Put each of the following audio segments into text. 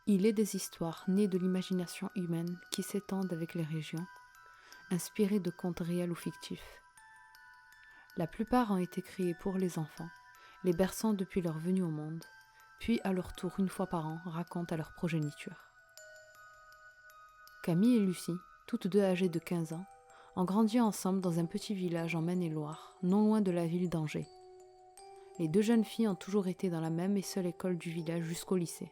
Il est des histoires nées de l'imagination humaine qui s'étendent avec les régions, inspirées de contes réels ou fictifs. La plupart ont été créés pour les enfants, les berçant depuis leur venue au monde, puis à leur tour une fois par an racontent à leur progéniture. Camille et Lucie, toutes deux âgées de 15 ans, ont grandi ensemble dans un petit village en Maine-et-Loire, non loin de la ville d'Angers. Les deux jeunes filles ont toujours été dans la même et seule école du village jusqu'au lycée.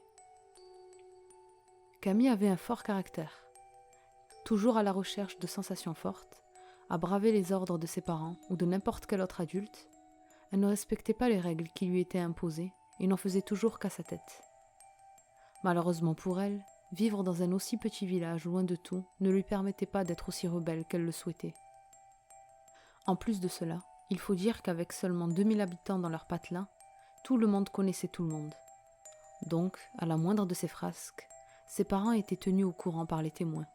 Camille avait un fort caractère, toujours à la recherche de sensations fortes, à braver les ordres de ses parents ou de n'importe quel autre adulte. Elle ne respectait pas les règles qui lui étaient imposées et n'en faisait toujours qu'à sa tête. Malheureusement pour elle, vivre dans un aussi petit village loin de tout ne lui permettait pas d'être aussi rebelle qu'elle le souhaitait. En plus de cela, il faut dire qu'avec seulement 2000 habitants dans leur patelin, tout le monde connaissait tout le monde. Donc, à la moindre de ses frasques, ses parents étaient tenus au courant par les témoins.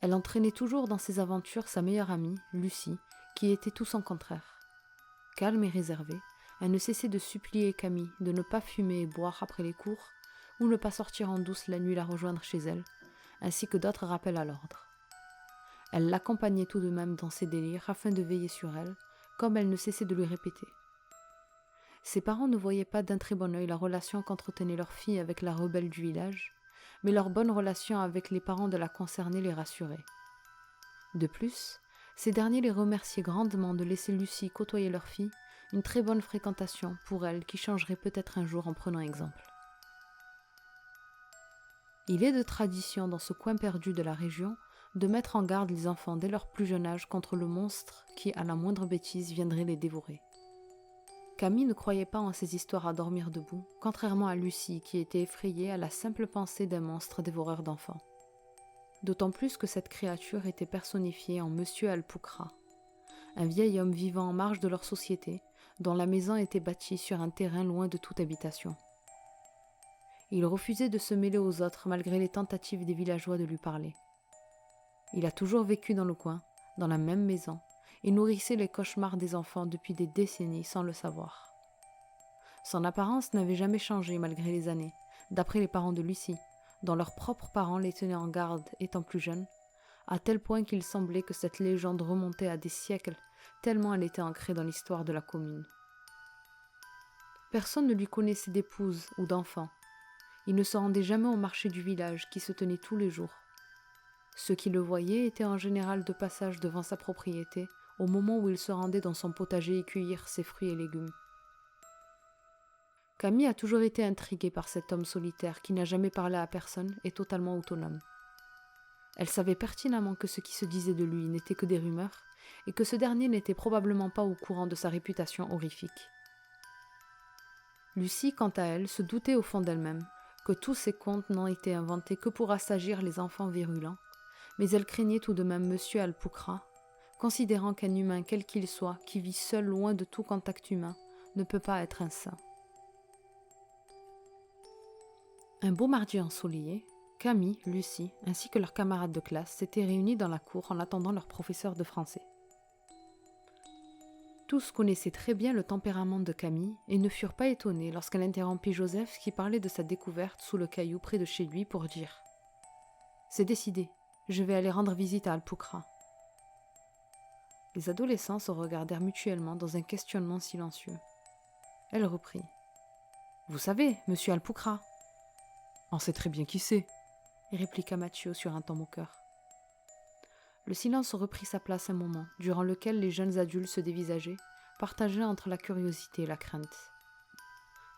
Elle entraînait toujours dans ses aventures sa meilleure amie, Lucie, qui était tout son contraire. Calme et réservée, elle ne cessait de supplier Camille de ne pas fumer et boire après les cours, ou ne pas sortir en douce la nuit la rejoindre chez elle, ainsi que d'autres rappels à l'ordre. Elle l'accompagnait tout de même dans ses délires afin de veiller sur elle, comme elle ne cessait de lui répéter. Ses parents ne voyaient pas d'un très bon œil la relation qu'entretenait leur fille avec la rebelle du village, mais leur bonne relation avec les parents de la concernée les rassurait. De plus, ces derniers les remerciaient grandement de laisser Lucie côtoyer leur fille, une très bonne fréquentation pour elle qui changerait peut-être un jour en prenant exemple. Il est de tradition dans ce coin perdu de la région de mettre en garde les enfants dès leur plus jeune âge contre le monstre qui, à la moindre bêtise, viendrait les dévorer. Camille ne croyait pas en ces histoires à dormir debout, contrairement à Lucie qui était effrayée à la simple pensée d'un monstre dévoreur d'enfants. D'autant plus que cette créature était personnifiée en Monsieur Alpucra, un vieil homme vivant en marge de leur société, dont la maison était bâtie sur un terrain loin de toute habitation. Il refusait de se mêler aux autres malgré les tentatives des villageois de lui parler. Il a toujours vécu dans le coin, dans la même maison, et nourrissait les cauchemars des enfants depuis des décennies sans le savoir. Son apparence n'avait jamais changé malgré les années, d'après les parents de Lucie, dont leurs propres parents les tenaient en garde étant plus jeunes, à tel point qu'il semblait que cette légende remontait à des siècles, tellement elle était ancrée dans l'histoire de la commune. Personne ne lui connaissait d'épouse ou d'enfant. Il ne se rendait jamais au marché du village qui se tenait tous les jours. Ceux qui le voyaient étaient en général de passage devant sa propriété au moment où il se rendait dans son potager y cueillir ses fruits et légumes. Camille a toujours été intriguée par cet homme solitaire qui n'a jamais parlé à personne et totalement autonome. Elle savait pertinemment que ce qui se disait de lui n'était que des rumeurs et que ce dernier n'était probablement pas au courant de sa réputation horrifique. Lucie, quant à elle, se doutait au fond d'elle-même que tous ces contes n'ont été inventés que pour assagir les enfants virulents, mais elle craignait tout de même Monsieur Alpucra, considérant qu'un humain quel qu'il soit, qui vit seul loin de tout contact humain, ne peut pas être un saint. Un beau mardi ensoleillé, Camille, Lucie, ainsi que leurs camarades de classe s'étaient réunis dans la cour en attendant leur professeur de français. Tous connaissaient très bien le tempérament de Camille et ne furent pas étonnés lorsqu'elle interrompit Joseph qui parlait de sa découverte sous le caillou près de chez lui pour dire « C'est décidé, je vais aller rendre visite à Alpucra. » Les adolescents se regardèrent mutuellement dans un questionnement silencieux. Elle reprit « Vous savez, monsieur Alpucra ?»« On sait très bien qui c'est, » répliqua Mathieu sur un ton moqueur. Le silence reprit sa place un moment, durant lequel les jeunes adultes se dévisageaient, partagés entre la curiosité et la crainte.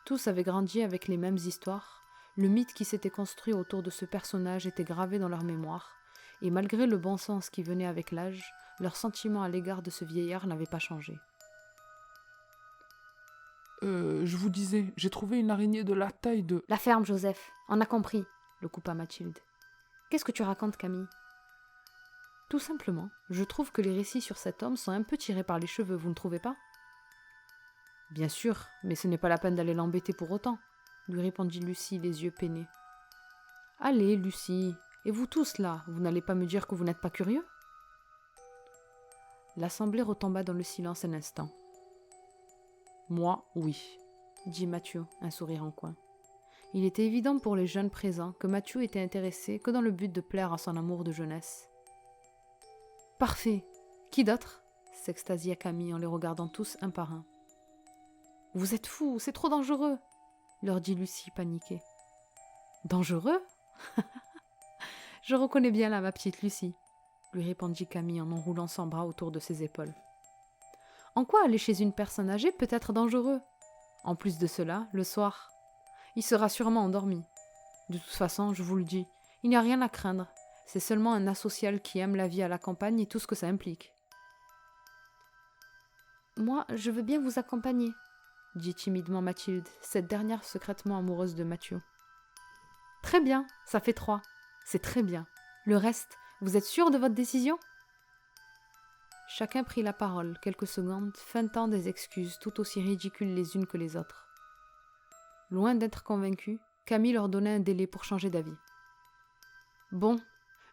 Tous avaient grandi avec les mêmes histoires, le mythe qui s'était construit autour de ce personnage était gravé dans leur mémoire, et malgré le bon sens qui venait avec l'âge, leur sentiment à l'égard de ce vieillard n'avait pas changé. Je vous disais, j'ai trouvé une araignée de la taille de... La ferme, Joseph, on a compris, le coupa Mathilde. Qu'est-ce que tu racontes, Camille ? Tout simplement, je trouve que les récits sur cet homme sont un peu tirés par les cheveux, vous ne trouvez pas ? Bien sûr, mais ce n'est pas la peine d'aller l'embêter pour autant, lui répondit Lucie, les yeux peinés. Allez, Lucie, et vous tous là, vous n'allez pas me dire que vous n'êtes pas curieux ? L'assemblée retomba dans le silence un instant. Moi, oui, dit Mathieu, un sourire en coin. Il était évident pour les jeunes présents que Mathieu était intéressé que dans le but de plaire à son amour de jeunesse. « Parfait. Qui d'autre ?» s'extasia Camille en les regardant tous un par un. « Vous êtes fous, c'est trop dangereux !» leur dit Lucie paniquée. « Dangereux ? Je reconnais bien là ma petite Lucie, » lui répondit Camille en enroulant son bras autour de ses épaules. « En quoi aller chez une personne âgée peut être dangereux ? En plus de cela, le soir, il sera sûrement endormi. De toute façon, je vous le dis, il n'y a rien à craindre. C'est seulement un asocial qui aime la vie à la campagne et tout ce que ça implique. »« Moi, je veux bien vous accompagner, » dit timidement Mathilde, cette dernière secrètement amoureuse de Mathieu. « Très bien, ça fait 3. C'est très bien. Le reste, vous êtes sûr de votre décision ?» Chacun prit la parole quelques secondes, feintant des excuses tout aussi ridicules les unes que les autres. Loin d'être convaincu, Camille leur donnait un délai pour changer d'avis. « Bon,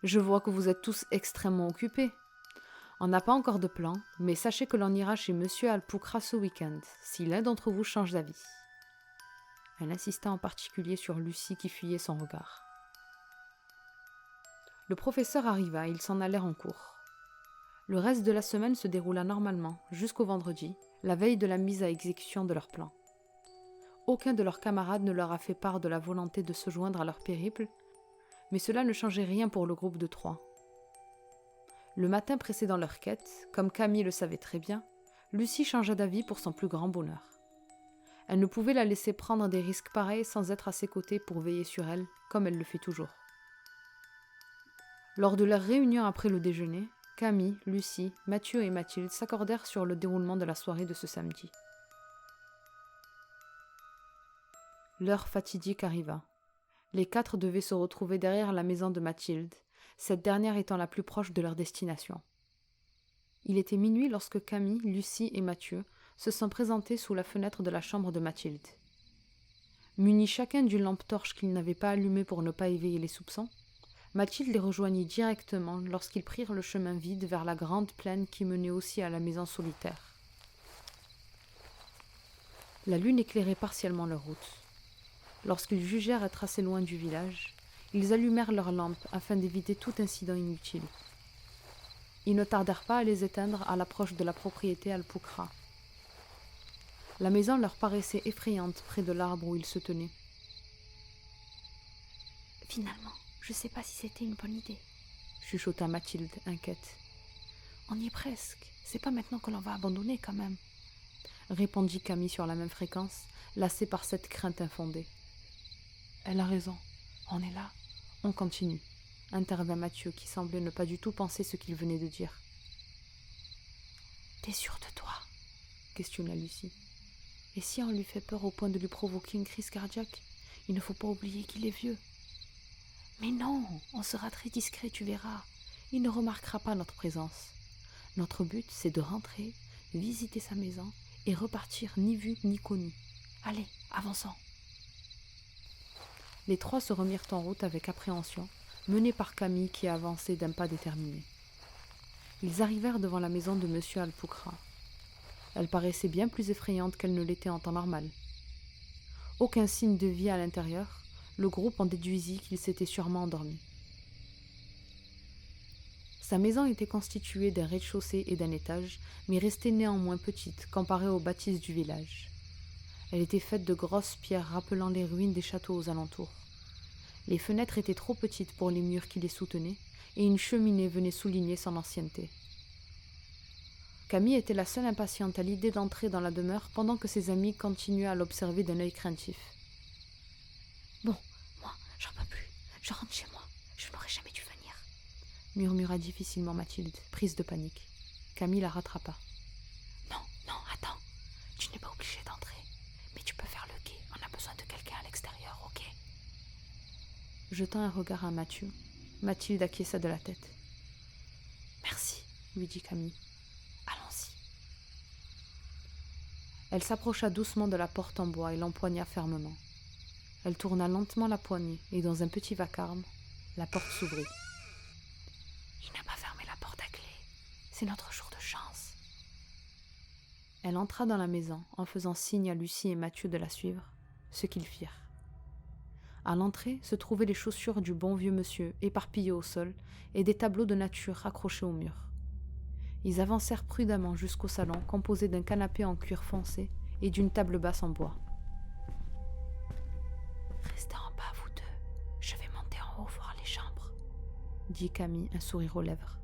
je vois que vous êtes tous extrêmement occupés. On n'a pas encore de plan, mais sachez que l'on ira chez Monsieur Alpucra ce week-end, si l'un d'entre vous change d'avis. » Elle insista en particulier sur Lucie qui fuyait son regard. Le professeur arriva et ils s'en allèrent en cours. Le reste de la semaine se déroula normalement, jusqu'au vendredi, la veille de la mise à exécution de leur plan. Aucun de leurs camarades ne leur a fait part de la volonté de se joindre à leur périple, mais cela ne changeait rien pour le groupe de 3. Le matin précédant leur quête, comme Camille le savait très bien, Lucie changea d'avis pour son plus grand bonheur. Elle ne pouvait la laisser prendre des risques pareils sans être à ses côtés pour veiller sur elle, comme elle le fait toujours. Lors de leur réunion après le déjeuner, Camille, Lucie, Mathieu et Mathilde s'accordèrent sur le déroulement de la soirée de ce samedi. L'heure fatidique arriva. Les 4 devaient se retrouver derrière la maison de Mathilde, cette dernière étant la plus proche de leur destination. Il était minuit lorsque Camille, Lucie et Mathieu se sont présentés sous la fenêtre de la chambre de Mathilde. Munis chacun d'une lampe torche qu'ils n'avaient pas allumée pour ne pas éveiller les soupçons, Mathilde les rejoignit directement lorsqu'ils prirent le chemin vide vers la grande plaine qui menait aussi à la maison solitaire. La lune éclairait partiellement leur route. Lorsqu'ils jugèrent être assez loin du village, ils allumèrent leurs lampes afin d'éviter tout incident inutile. Ils ne tardèrent pas à les éteindre à l'approche de la propriété Alpucra. La maison leur paraissait effrayante près de l'arbre où ils se tenaient. « Finalement, je ne sais pas si c'était une bonne idée, » chuchota Mathilde, inquiète. « On y est presque. C'est pas maintenant que l'on va abandonner quand même, » répondit Camille sur la même fréquence, lassée par cette crainte infondée. « Elle a raison. On est là. On continue, » intervint Mathieu, qui semblait ne pas du tout penser ce qu'il venait de dire. « T'es sûre de toi ?» questionna Lucie. « Et si on lui fait peur au point de lui provoquer une crise cardiaque? Il ne faut pas oublier qu'il est vieux. » »« Mais non, on sera très discret, tu verras. Il ne remarquera pas notre présence. Notre but, c'est de rentrer, visiter sa maison et repartir ni vu ni connu. Allez, avançons. » Les 3 se remirent en route avec appréhension, menés par Camille qui avançait d'un pas déterminé. Ils arrivèrent devant la maison de Monsieur Alpucra. Elle paraissait bien plus effrayante qu'elle ne l'était en temps normal. Aucun signe de vie à l'intérieur, le groupe en déduisit qu'il s'était sûrement endormi. Sa maison était constituée d'un rez-de-chaussée et d'un étage, mais restait néanmoins petite comparée aux bâtisses du village. Elle était faite de grosses pierres rappelant les ruines des châteaux aux alentours. Les fenêtres étaient trop petites pour les murs qui les soutenaient, et une cheminée venait souligner son ancienneté. Camille était la seule impatiente à l'idée d'entrer dans la demeure pendant que ses amis continuaient à l'observer d'un œil craintif. « Bon, moi, j'en peux plus. Je rentre chez moi. Je n'aurais jamais dû venir, » murmura difficilement Mathilde, prise de panique. Camille la rattrapa. « Non, non, attends. Tu n'es pas obligée d'entrer. Mais tu peux faire le quai. On a besoin de quelqu'un à l'extérieur, ok ?» Jetant un regard à Mathieu, Mathilde acquiesça de la tête. « Merci, » lui dit Camille. « Allons-y. » Elle s'approcha doucement de la porte en bois et l'empoigna fermement. Elle tourna lentement la poignée et dans un petit vacarme, la porte s'ouvrit. « Il n'a pas fermé la porte à clé. C'est notre jour de chance. » Elle entra dans la maison en faisant signe à Lucie et Mathieu de la suivre, ce qu'ils firent. À l'entrée se trouvaient les chaussures du bon vieux monsieur, éparpillées au sol, et des tableaux de nature accrochés au mur. Ils avancèrent prudemment jusqu'au salon, composé d'un canapé en cuir foncé et d'une table basse en bois. « Restez en bas, vous deux. Je vais monter en haut voir les chambres, » dit Camille, un sourire aux lèvres.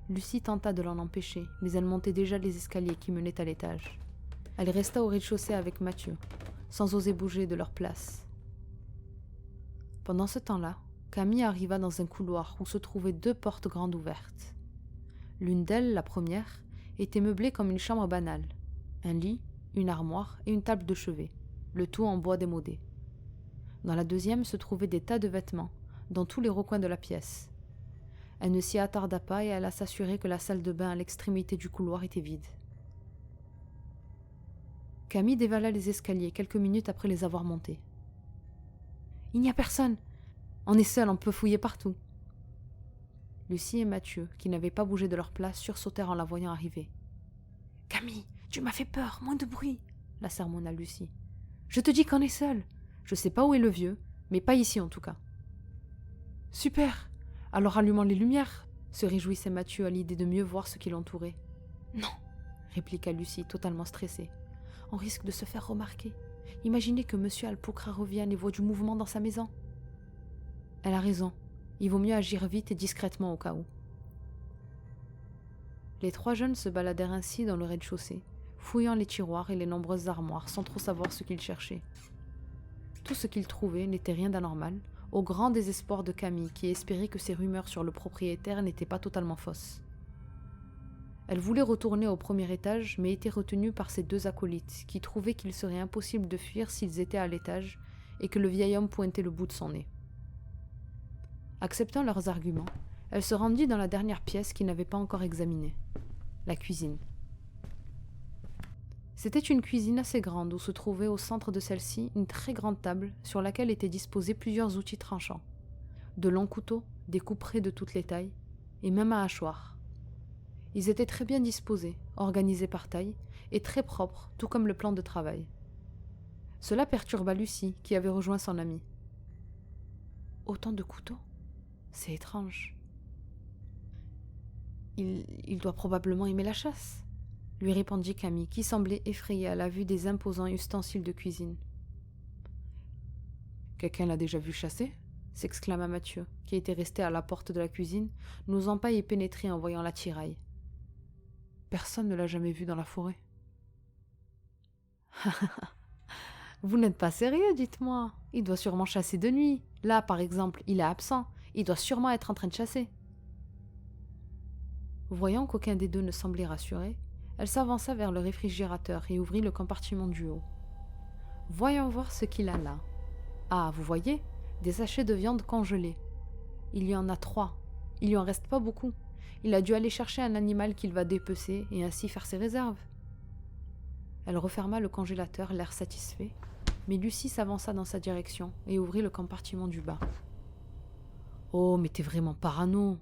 Lucie tenta de l'en empêcher, mais elle montait déjà les escaliers qui menaient à l'étage. Elle resta au rez-de-chaussée avec Mathieu, sans oser bouger de leur place. Pendant ce temps-là, Camille arriva dans un couloir où se trouvaient 2 portes grandes ouvertes. L'une d'elles, la première, était meublée comme une chambre banale. Un lit, une armoire et une table de chevet, le tout en bois démodé. Dans la deuxième se trouvaient des tas de vêtements, dans tous les recoins de la pièce. Elle ne s'y attarda pas et alla s'assurer que la salle de bain à l'extrémité du couloir était vide. Camille dévala les escaliers quelques minutes après les avoir montés. « Il n'y a personne. On est seul, on peut fouiller partout. » Lucie et Mathieu, qui n'avaient pas bougé de leur place, sursautèrent en la voyant arriver. « Camille, tu m'as fait peur, moins de bruit !» la sermonna Lucie. « Je te dis qu'on est seul. Je sais pas où est le vieux, mais pas ici en tout cas. »« Super. Alors allumons les lumières !» se réjouissait Mathieu à l'idée de mieux voir ce qui l'entourait. « Non !» répliqua Lucie, totalement stressée. « On risque de se faire remarquer. Imaginez que monsieur Alpocra revienne et voit du mouvement dans sa maison. » Elle a raison. Il vaut mieux agir vite et discrètement au cas où. Les 3 jeunes se baladèrent ainsi dans le rez-de-chaussée, fouillant les tiroirs et les nombreuses armoires sans trop savoir ce qu'ils cherchaient. Tout ce qu'ils trouvaient n'était rien d'anormal, au grand désespoir de Camille qui espérait que ces rumeurs sur le propriétaire n'étaient pas totalement fausses. Elle voulait retourner au premier étage, mais était retenue par ses 2 acolytes qui trouvaient qu'il serait impossible de fuir s'ils étaient à l'étage et que le vieil homme pointait le bout de son nez. Acceptant leurs arguments, elle se rendit dans la dernière pièce qu'ils n'avaient pas encore examinée, la cuisine. C'était une cuisine assez grande où se trouvait au centre de celle-ci une très grande table sur laquelle étaient disposés plusieurs outils tranchants, de longs couteaux, des couperets de toutes les tailles, et même un hachoir. Ils étaient très bien disposés, organisés par taille, et très propres, tout comme le plan de travail. Cela perturba Lucie, qui avait rejoint son amie. « Autant de couteaux ? C'est étrange. »« Il doit probablement aimer la chasse, » lui répondit Camille, qui semblait effrayée à la vue des imposants ustensiles de cuisine. « Quelqu'un l'a déjà vu chasser ?» s'exclama Mathieu, qui était resté à la porte de la cuisine, n'osant pas y pénétrer en voyant l'attirail. « Personne ne l'a jamais vu dans la forêt. »« Vous n'êtes pas sérieux, dites-moi. Il doit sûrement chasser de nuit. Là, par exemple, il est absent. Il doit sûrement être en train de chasser. » Voyant qu'aucun des 2 ne semblait rassuré, elle s'avança vers le réfrigérateur et ouvrit le compartiment du haut. « Voyons voir ce qu'il a là. Ah, vous voyez, des sachets de viande congelée. Il y en a 3. Il lui en reste pas beaucoup. Il a dû aller chercher un animal qu'il va dépecer et ainsi faire ses réserves. » Elle referma le congélateur, l'air satisfait, mais Lucie s'avança dans sa direction et ouvrit le compartiment du bas. « Oh, mais t'es vraiment parano.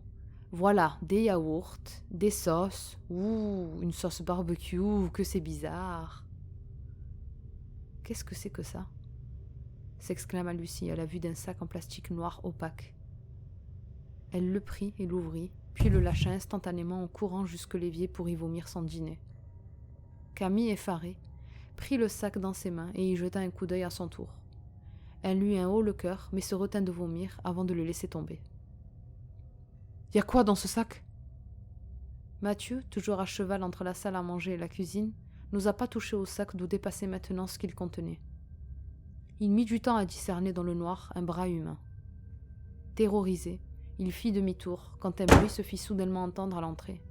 Voilà, des yaourts, des sauces, une sauce barbecue, que c'est bizarre. »« Qu'est-ce que c'est que ça ?» s'exclama Lucie à la vue d'un sac en plastique noir opaque. Elle le prit et l'ouvrit, puis le lâcha instantanément en courant jusque l'évier pour y vomir son dîner. Camille, effarée, prit le sac dans ses mains et y jeta un coup d'œil à son tour. Elle eut un haut le cœur, mais se retint de vomir avant de le laisser tomber. « Y a quoi dans ce sac ?» Mathieu, toujours à cheval entre la salle à manger et la cuisine, n'osa pas toucher au sac d'où dépassait maintenant ce qu'il contenait. Il mit du temps à discerner dans le noir un bras humain. Terrorisé, il fit demi-tour quand un bruit se fit soudainement entendre à l'entrée.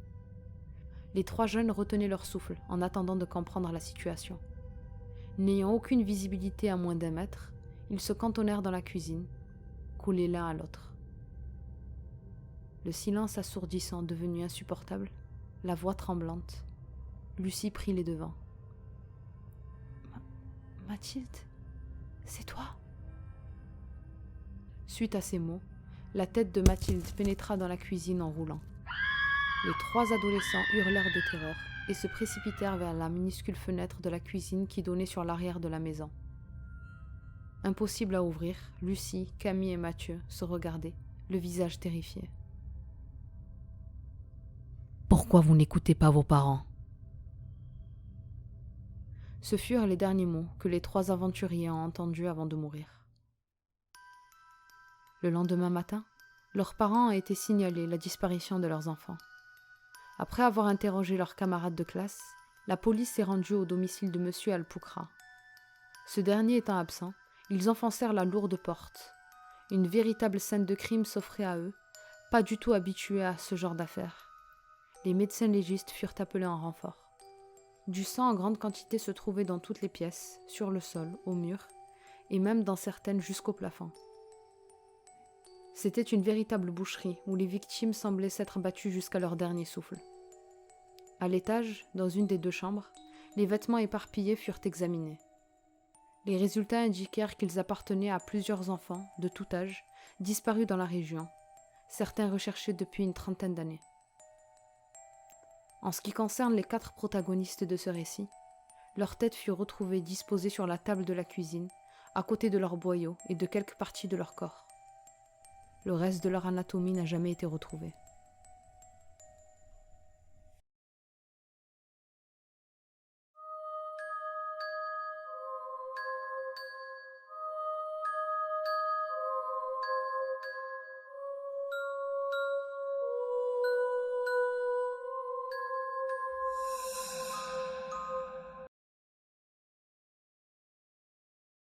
Les 3 jeunes retenaient leur souffle en attendant de comprendre la situation. N'ayant aucune visibilité à moins d'1 mètre, ils se cantonnèrent dans la cuisine, collés l'un à l'autre. Le silence assourdissant devenu insupportable, la voix tremblante, Lucie prit les devants. « Mathilde, c'est toi ?» Suite à ces mots, la tête de Mathilde pénétra dans la cuisine en roulant. Les 3 adolescents hurlèrent de terreur et se précipitèrent vers la minuscule fenêtre de la cuisine qui donnait sur l'arrière de la maison. Impossible à ouvrir, Lucie, Camille et Mathieu se regardaient, le visage terrifié. « Pourquoi vous n'écoutez pas vos parents ?» Ce furent les derniers mots que les 3 aventuriers ont entendus avant de mourir. Le lendemain matin, leurs parents ont été signalés la disparition de leurs enfants. Après avoir interrogé leurs camarades de classe, la police s'est rendue au domicile de M. Alpoukra. Ce dernier étant absent, ils enfoncèrent la lourde porte. Une véritable scène de crime s'offrait à eux, pas du tout habitués à ce genre d'affaires. Les médecins légistes furent appelés en renfort. Du sang en grande quantité se trouvait dans toutes les pièces, sur le sol, au mur, et même dans certaines jusqu'au plafond. C'était une véritable boucherie où les victimes semblaient s'être battues jusqu'à leur dernier souffle. À l'étage, dans une des 2 chambres, les vêtements éparpillés furent examinés. Les résultats indiquèrent qu'ils appartenaient à plusieurs enfants, de tout âge, disparus dans la région, certains recherchés depuis une 30aine d'années. En ce qui concerne les 4 protagonistes de ce récit, leurs têtes furent retrouvées disposées sur la table de la cuisine, à côté de leurs boyaux et de quelques parties de leur corps. Le reste de leur anatomie n'a jamais été retrouvé.